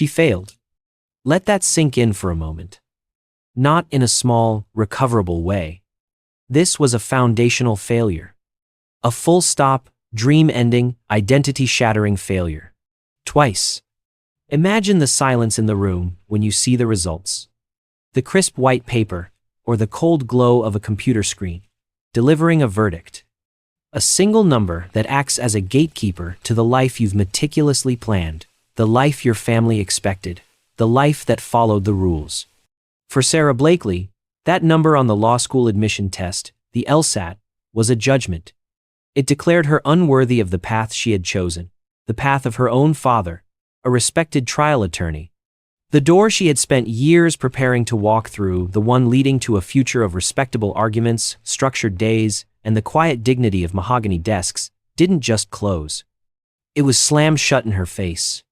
She failed. Let that sink in for a moment. Not in a small, recoverable way. This was a foundational failure. A full-stop, dream-ending, identity-shattering failure. Twice. Imagine the silence in the room when you see the results. The crisp white paper, or the cold glow of a computer screen, delivering a verdict. A single number that acts as a gatekeeper to the life you've meticulously planned, the life your family expected, the life that followed the rules. For Sara Blakely, that number on the law school admission test, the LSAT, was a judgment. It declared her unworthy of the path she had chosen, the path of her own father, a respected trial attorney. The door she had spent years preparing to walk through, the one leading to a future of respectable arguments, structured days, and the quiet dignity of mahogany desks, didn't just close. It was slammed shut in her face.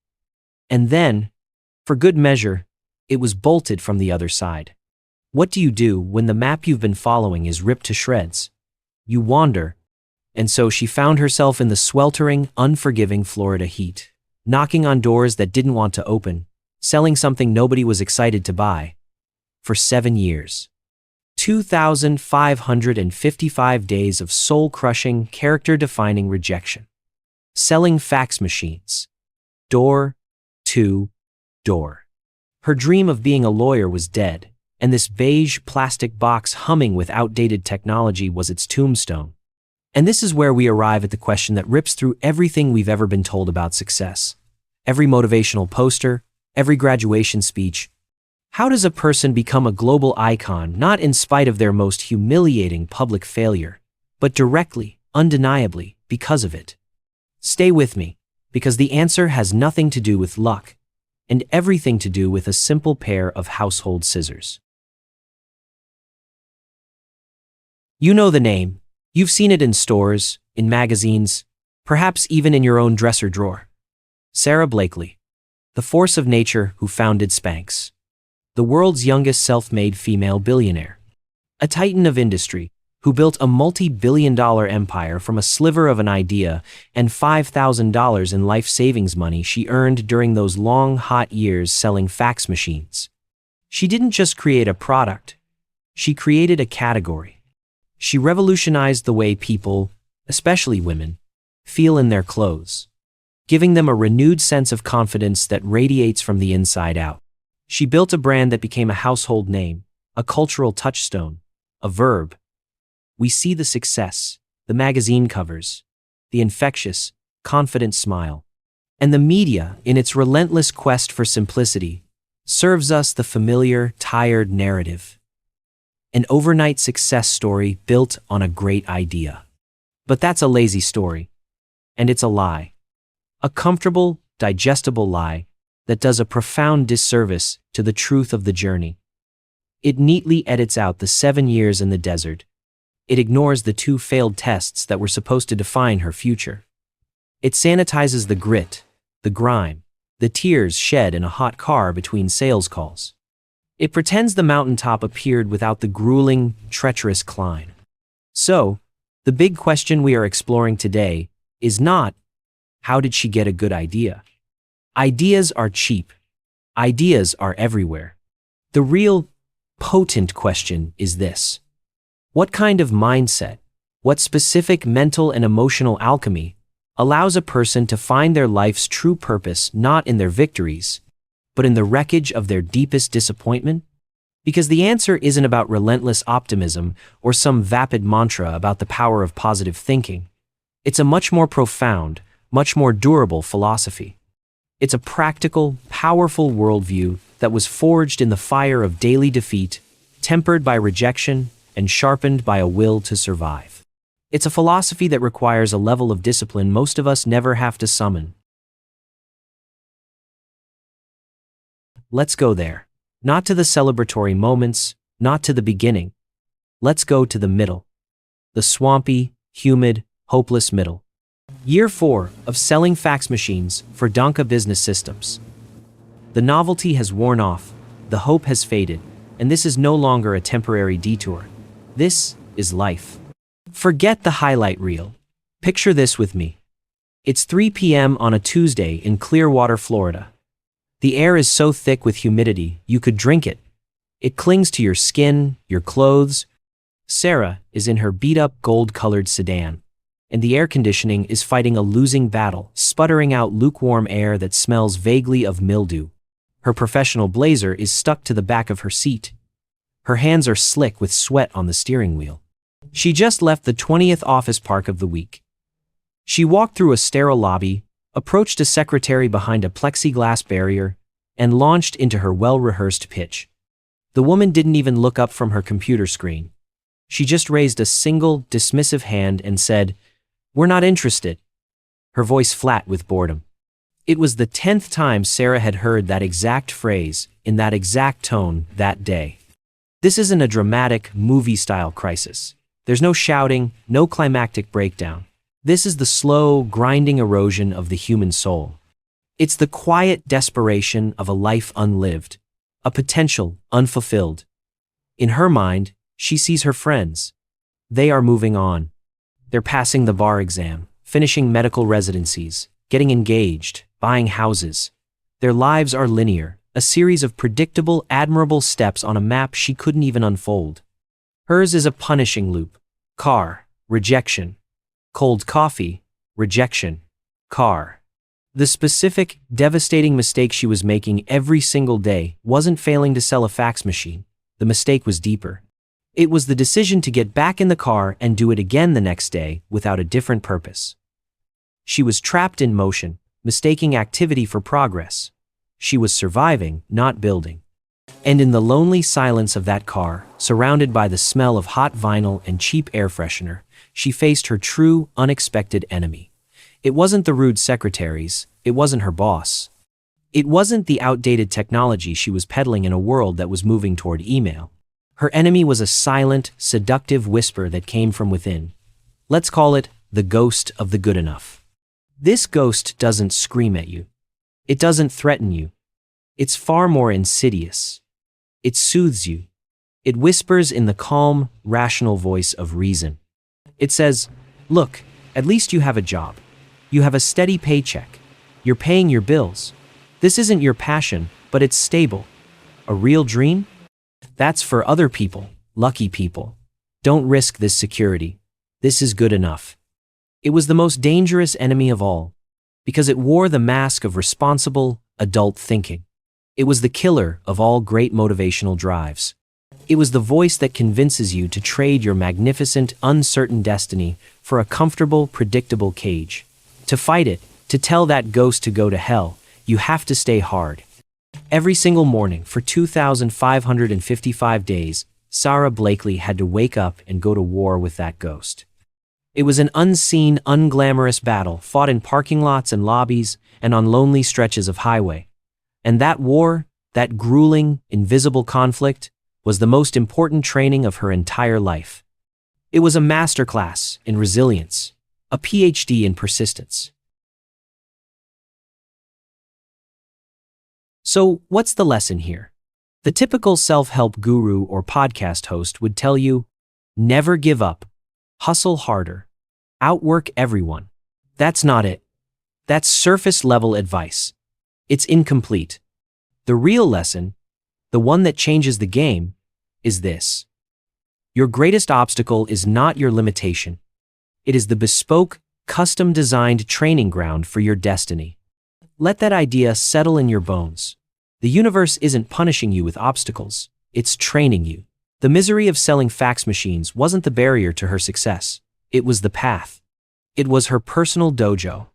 And then, for good measure, it was bolted from the other side. What do you do when the map you've been following is ripped to shreds? You wander. And so she found herself in the sweltering, unforgiving Florida heat, knocking on doors that didn't want to open, selling something nobody was excited to buy. For 7 years. 2,555 days of soul-crushing, character-defining rejection. Selling fax machines. Door to door. Her dream of being a lawyer was dead, and this beige plastic box humming with outdated technology was its tombstone. And this is where we arrive at the question that rips through everything we've ever been told about success. Every motivational poster, every graduation speech. How does a person become a global icon not in spite of their most humiliating public failure, but directly, undeniably, because of it? Stay with me, because the answer has nothing to do with luck, and everything to do with a simple pair of household scissors. You know the name. You've seen it in stores, in magazines, perhaps even in your own dresser drawer. Sara Blakely, the force of nature who founded Spanx. The world's youngest self-made female billionaire. A titan of industry who built a multi-billion-dollar empire from a sliver of an idea and $5,000 in life savings money she earned during those long, hot years selling fax machines. She didn't just create a product. She created a category. She revolutionized the way people, especially women, feel in their clothes, giving them a renewed sense of confidence that radiates from the inside out. She built a brand that became a household name, a cultural touchstone, a verb. We see the success, the magazine covers, the infectious, confident smile. And the media, in its relentless quest for simplicity, serves us the familiar, tired narrative. An overnight success story built on a great idea. But that's a lazy story. And it's a lie. A comfortable, digestible lie that does a profound disservice to the truth of the journey. It neatly edits out the 7 years in the desert. It ignores the 2 failed tests that were supposed to define her future. It sanitizes the grit, the grime, the tears shed in a hot car between sales calls. It pretends the mountaintop appeared without the grueling, treacherous climb. So, the big question we are exploring today is not, how did she get a good idea? Ideas are cheap. Ideas are everywhere. The real, potent question is this. What kind of mindset, what specific mental and emotional alchemy allows a person to find their life's true purpose not in their victories, but in the wreckage of their deepest disappointment? Because the answer isn't about relentless optimism or some vapid mantra about the power of positive thinking. It's a much more profound, much more durable philosophy. It's a practical, powerful worldview that was forged in the fire of daily defeat, tempered by rejection, and sharpened by a will to survive. It's a philosophy that requires a level of discipline most of us never have to summon. Let's go there. Not to the celebratory moments, not to the beginning. Let's go to the middle. The swampy, humid, hopeless middle. Year 4 of selling fax machines for Donka Business Systems. The novelty has worn off, the hope has faded, and this is no longer a temporary detour. This is life. Forget the highlight reel. Picture this with me. It's 3 p.m. on a Tuesday in Clearwater, Florida. The air is so thick with humidity, you could drink it. It clings to your skin, your clothes. Sara is in her beat-up gold-colored sedan, and the air conditioning is fighting a losing battle, sputtering out lukewarm air that smells vaguely of mildew. Her professional blazer is stuck to the back of her seat. Her hands are slick with sweat on the steering wheel. She just left the 20th office park of the week. She walked through a sterile lobby, approached a secretary behind a plexiglass barrier, and launched into her well-rehearsed pitch. The woman didn't even look up from her computer screen. She just raised a single, dismissive hand and said, "We're not interested." Her voice flat with boredom. It was the 10th time Sara had heard that exact phrase, in that exact tone, that day. This isn't a dramatic, movie-style crisis. There's no shouting, no climactic breakdown. This is the slow, grinding erosion of the human soul. It's the quiet desperation of a life unlived, a potential unfulfilled. In her mind, she sees her friends. They are moving on. They're passing the bar exam, finishing medical residencies, getting engaged, buying houses. Their lives are linear, a series of predictable, admirable steps on a map she couldn't even unfold. Hers is a punishing loop. Car, rejection. Cold coffee, rejection. Car. The specific, devastating mistake she was making every single day wasn't failing to sell a fax machine. The mistake was deeper. It was the decision to get back in the car and do it again the next day without a different purpose. She was trapped in motion, mistaking activity for progress. She was surviving, not building. And in the lonely silence of that car, surrounded by the smell of hot vinyl and cheap air freshener, she faced her true, unexpected enemy. It wasn't the rude secretaries, it wasn't her boss. It wasn't the outdated technology she was peddling in a world that was moving toward email. Her enemy was a silent, seductive whisper that came from within. Let's call it the ghost of the good enough. This ghost doesn't scream at you. It doesn't threaten you. It's far more insidious. It soothes you. It whispers in the calm, rational voice of reason. It says, "Look, at least you have a job. You have a steady paycheck. You're paying your bills. This isn't your passion, but it's stable. A real dream? That's for other people, lucky people. Don't risk this security. This is good enough." It was the most dangerous enemy of all, because it wore the mask of responsible, adult thinking. It was the killer of all great motivational drives. It was the voice that convinces you to trade your magnificent, uncertain destiny for a comfortable, predictable cage. To fight it, to tell that ghost to go to hell, you have to stay hard. Every single morning for 2,555 days, Sara Blakely had to wake up and go to war with that ghost. It was an unseen, unglamorous battle fought in parking lots and lobbies and on lonely stretches of highway. And that war, that grueling, invisible conflict, was the most important training of her entire life. It was a masterclass in resilience, a PhD in persistence. So, what's the lesson here? The typical self-help guru or podcast host would tell you, never give up, hustle harder, outwork everyone. That's not it. That's surface-level advice. It's incomplete. The real lesson, the one that changes the game, is this. Your greatest obstacle is not your limitation. It is the bespoke, custom-designed training ground for your destiny. Let that idea settle in your bones. The universe isn't punishing you with obstacles, it's training you. The misery of selling fax machines wasn't the barrier to her success. It was the path. It was her personal dojo.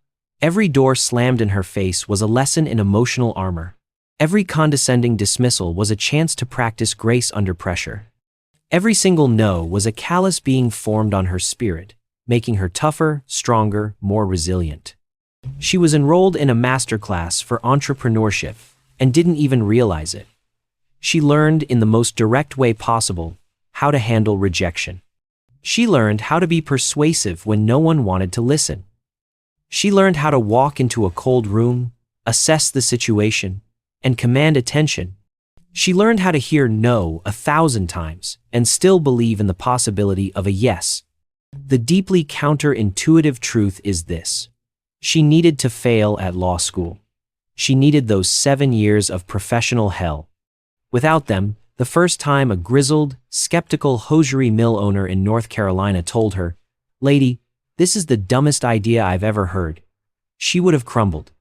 Every door slammed in her face was a lesson in emotional armor. Every condescending dismissal was a chance to practice grace under pressure. Every single no was a callus being formed on her spirit, making her tougher, stronger, more resilient. She was enrolled in a masterclass for entrepreneurship and didn't even realize it. She learned in the most direct way possible how to handle rejection. She learned how to be persuasive when no one wanted to listen. She learned how to walk into a cold room, assess the situation, and command attention. She learned how to hear no 1,000 times and still believe in the possibility of a yes. The deeply counterintuitive truth is this. She needed to fail at law school. She needed those 7 years of professional hell. Without them, the first time a grizzled, skeptical hosiery mill owner in North Carolina told her, "Lady, this is the dumbest idea I've ever heard," she would have crumbled.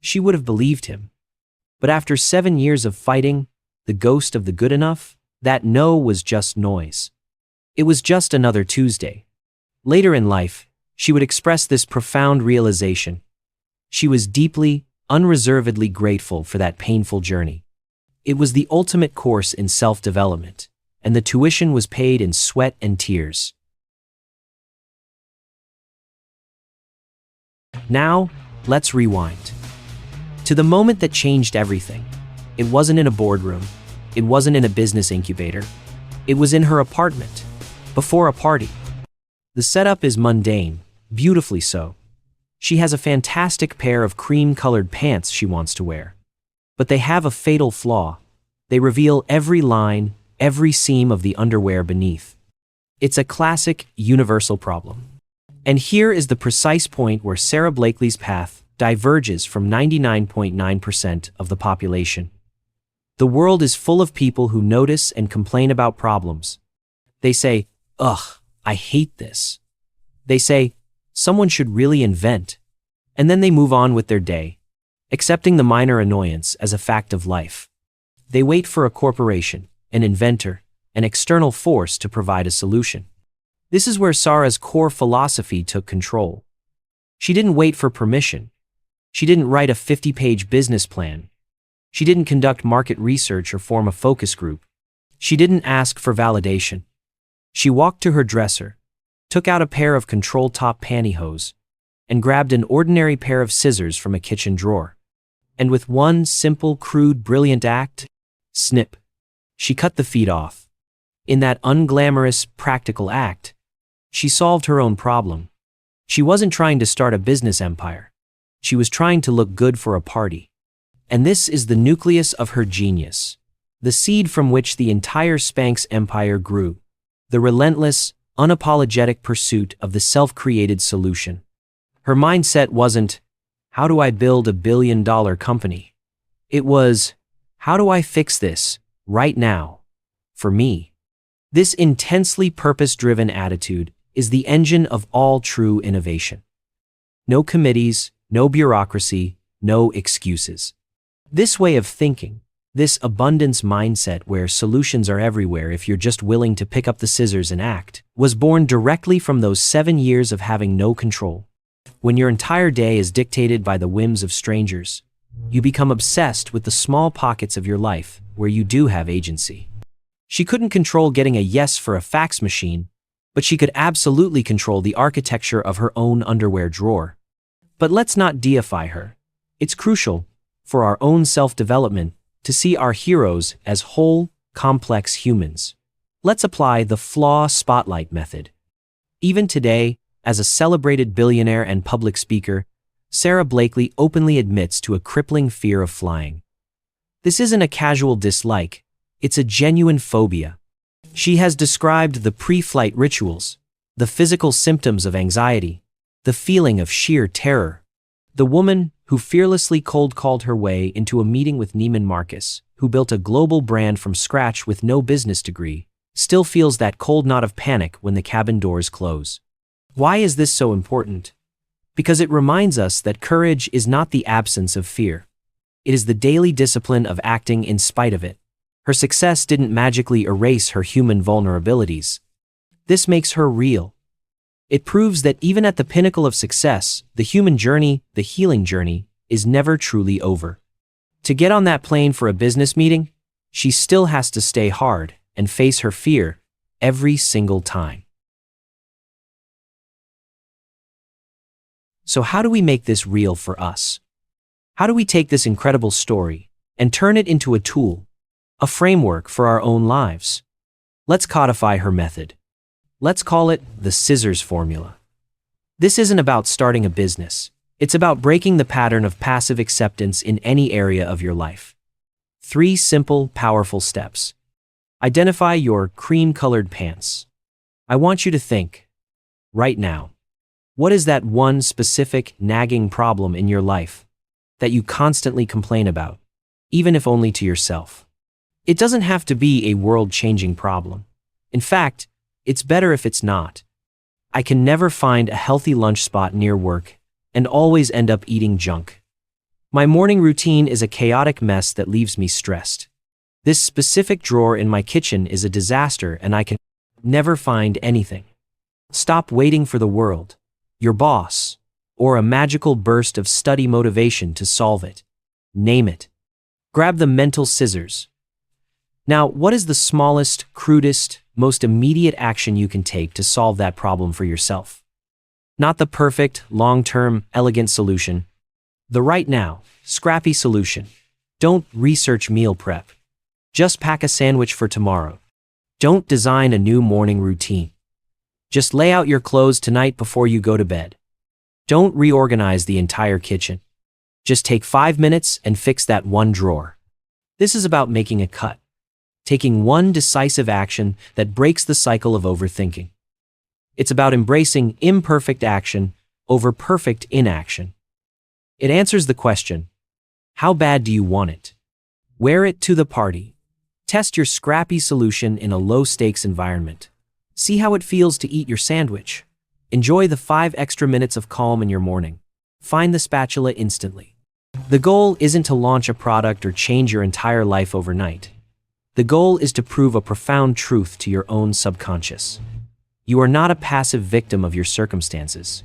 She would have believed him. But after 7 years of fighting, the ghost of the good enough, that no was just noise. It was just another Tuesday. Later in life, she would express this profound realization. She was deeply, unreservedly grateful for that painful journey. It was the ultimate course in self-development, and the tuition was paid in sweat and tears. Now, let's rewind. To the moment that changed everything. It wasn't in a boardroom. It wasn't in a business incubator. It was in her apartment, before a party. The setup is mundane, beautifully so. She has a fantastic pair of cream-colored pants she wants to wear. But they have a fatal flaw. They reveal every line, every seam of the underwear beneath. It's a classic, universal problem. And here is the precise point where Sara Blakely's path diverges from 99.9% of the population. The world is full of people who notice and complain about problems. They say, "Ugh, I hate this." They say, "Someone should really invent." And then they move on with their day, accepting the minor annoyance as a fact of life. They wait for a corporation, an inventor, an external force to provide a solution. This is where Sara's core philosophy took control. She didn't wait for permission. She didn't write a 50-page business plan. She didn't conduct market research or form a focus group. She didn't ask for validation. She walked to her dresser, took out a pair of control-top pantyhose, and grabbed an ordinary pair of scissors from a kitchen drawer. And with one simple, crude, brilliant act, snip, she cut the feet off. In that unglamorous, practical act, she solved her own problem. She wasn't trying to start a business empire. She was trying to look good for a party. And this is the nucleus of her genius, the seed from which the entire Spanx empire grew, the relentless, unapologetic pursuit of the self-created solution. Her mindset wasn't, "How do I build a billion-dollar company?" It was, "How do I fix this, right now, for me?" This intensely purpose-driven attitude is the engine of all true innovation. No committees, no bureaucracy, no excuses. This way of thinking, this abundance mindset where solutions are everywhere if you're just willing to pick up the scissors and act, was born directly from those 7 years of having no control. When your entire day is dictated by the whims of strangers, you become obsessed with the small pockets of your life where you do have agency. She couldn't control getting a yes for a fax machine, but she could absolutely control the architecture of her own underwear drawer. But let's not deify her. It's crucial, for our own self-development, to see our heroes as whole, complex humans. Let's apply the flaw spotlight method. Even today, as a celebrated billionaire and public speaker, Sara Blakely openly admits to a crippling fear of flying. This isn't a casual dislike, it's a genuine phobia. She has described the pre-flight rituals, the physical symptoms of anxiety, the feeling of sheer terror. The woman who fearlessly cold-called her way into a meeting with Neiman Marcus, who built a global brand from scratch with no business degree, still feels that cold knot of panic when the cabin doors close. Why is this so important? Because it reminds us that courage is not the absence of fear. It is the daily discipline of acting in spite of it. Her success didn't magically erase her human vulnerabilities. This makes her real. It proves that even at the pinnacle of success, the human journey, the healing journey, is never truly over. To get on that plane for a business meeting, she still has to stay hard and face her fear every single time. So how do we make this real for us? How do we take this incredible story and turn it into a tool, a framework for our own lives? Let's codify her method. Let's call it the scissors formula. This isn't about starting a business. It's about breaking the pattern of passive acceptance in any area of your life. 3 simple, powerful steps. Identify your cream-colored pants. I want you to think, right now, what is that one specific, nagging problem in your life? that you constantly complain about, even if only to yourself. It doesn't have to be a world-changing problem. In fact, it's better if it's not. I can never find a healthy lunch spot near work and always end up eating junk. My morning routine is a chaotic mess that leaves me stressed. This specific drawer in my kitchen is a disaster and I can never find anything. Stop waiting for the world, your boss, or a magical burst of study motivation to solve it. Name it. Grab the mental scissors. Now, what is the smallest, crudest, most immediate action you can take to solve that problem for yourself? Not the perfect, long-term, elegant solution. The right now, scrappy solution. Don't research meal prep. Just pack a sandwich for tomorrow. Don't design a new morning routine. Just lay out your clothes tonight before you go to bed. Don't reorganize the entire kitchen. Just take 5 minutes and fix that one drawer. This is about making a cut. Taking one decisive action that breaks the cycle of overthinking. It's about embracing imperfect action over perfect inaction. It answers the question, how bad do you want it? Wear it to the party. Test your scrappy solution in a low-stakes environment. See how it feels to eat your sandwich. Enjoy the 5 extra minutes of calm in your morning. Find the spatula instantly. The goal isn't to launch a product or change your entire life overnight. The goal is to prove a profound truth to your own subconscious. You are not a passive victim of your circumstances.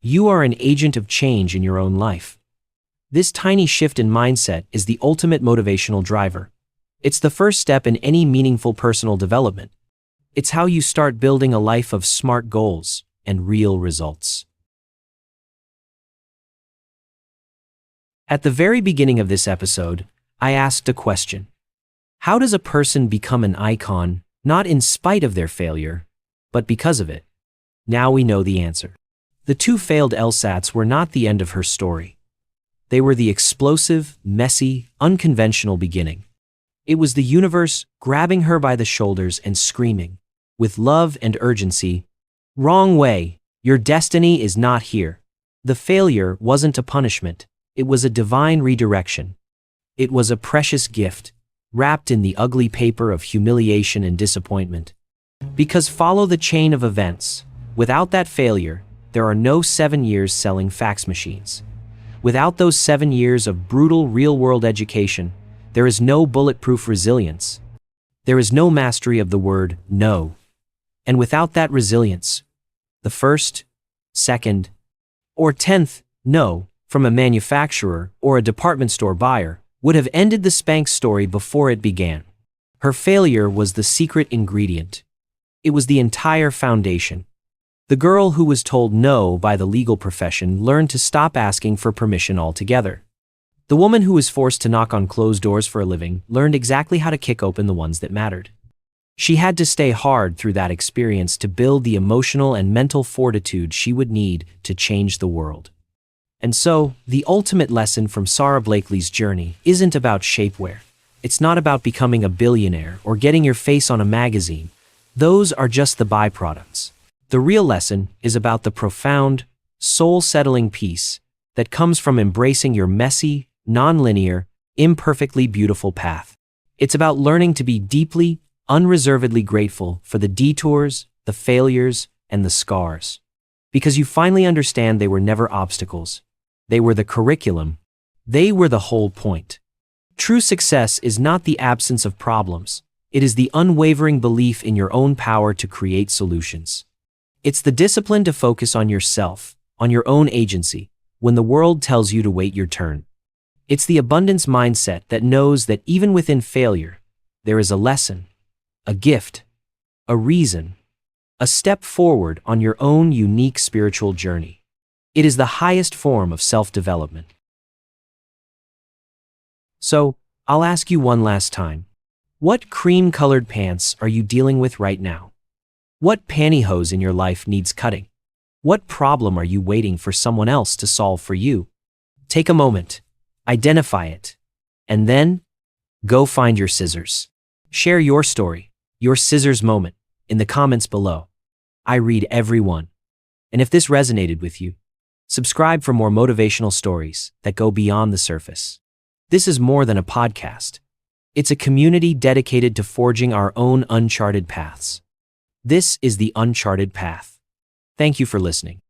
You are an agent of change in your own life. This tiny shift in mindset is the ultimate motivational driver. It's the first step in any meaningful personal development. It's how you start building a life of smart goals and real results. At the very beginning of this episode, I asked a question. How does a person become an icon, not in spite of their failure, but because of it? Now we know the answer. The 2 failed LSATs were not the end of her story. They were the explosive, messy, unconventional beginning. It was the universe grabbing her by the shoulders and screaming, with love and urgency, "Wrong way, your destiny is not here." The failure wasn't a punishment, it was a divine redirection. It was a precious gift, wrapped in the ugly paper of humiliation and disappointment. Because follow the chain of events. Without that failure, there are no 7 years selling fax machines. Without those 7 years of brutal real-world education, there is no bulletproof resilience. There is no mastery of the word no. And without that resilience, the first, second, or 10th no from a manufacturer or a department store buyer would have ended the Spanx story before it began. Her failure was the secret ingredient. It was the entire foundation. The girl who was told no by the legal profession learned to stop asking for permission altogether. The woman who was forced to knock on closed doors for a living learned exactly how to kick open the ones that mattered. She had to stay hard through that experience to build the emotional and mental fortitude she would need to change the world. And so, the ultimate lesson from Sara Blakely's journey isn't about shapewear. It's not about becoming a billionaire or getting your face on a magazine. Those are just the byproducts. The real lesson is about the profound, soul-settling peace that comes from embracing your messy, non-linear, imperfectly beautiful path. It's about learning to be deeply, unreservedly grateful for the detours, the failures, and the scars. Because you finally understand they were never obstacles. They were the curriculum. They were the whole point. True success is not the absence of problems. It is the unwavering belief in your own power to create solutions. It's the discipline to focus on yourself, on your own agency, when the world tells you to wait your turn. It's the abundance mindset that knows that even within failure, there is a lesson, a gift, a reason, a step forward on your own unique spiritual journey. It is the highest form of self-development. So, I'll ask you one last time. What cream-colored pants are you dealing with right now? What pantyhose in your life needs cutting? What problem are you waiting for someone else to solve for you? Take a moment, identify it, and then go find your scissors. Share your story, your scissors moment, in the comments below. I read every one. And if this resonated with you, Subscribe for more motivational stories that go beyond the surface. This is more than a podcast. It's a community dedicated to forging our own uncharted paths. This is the Uncharted Path. Thank you for listening.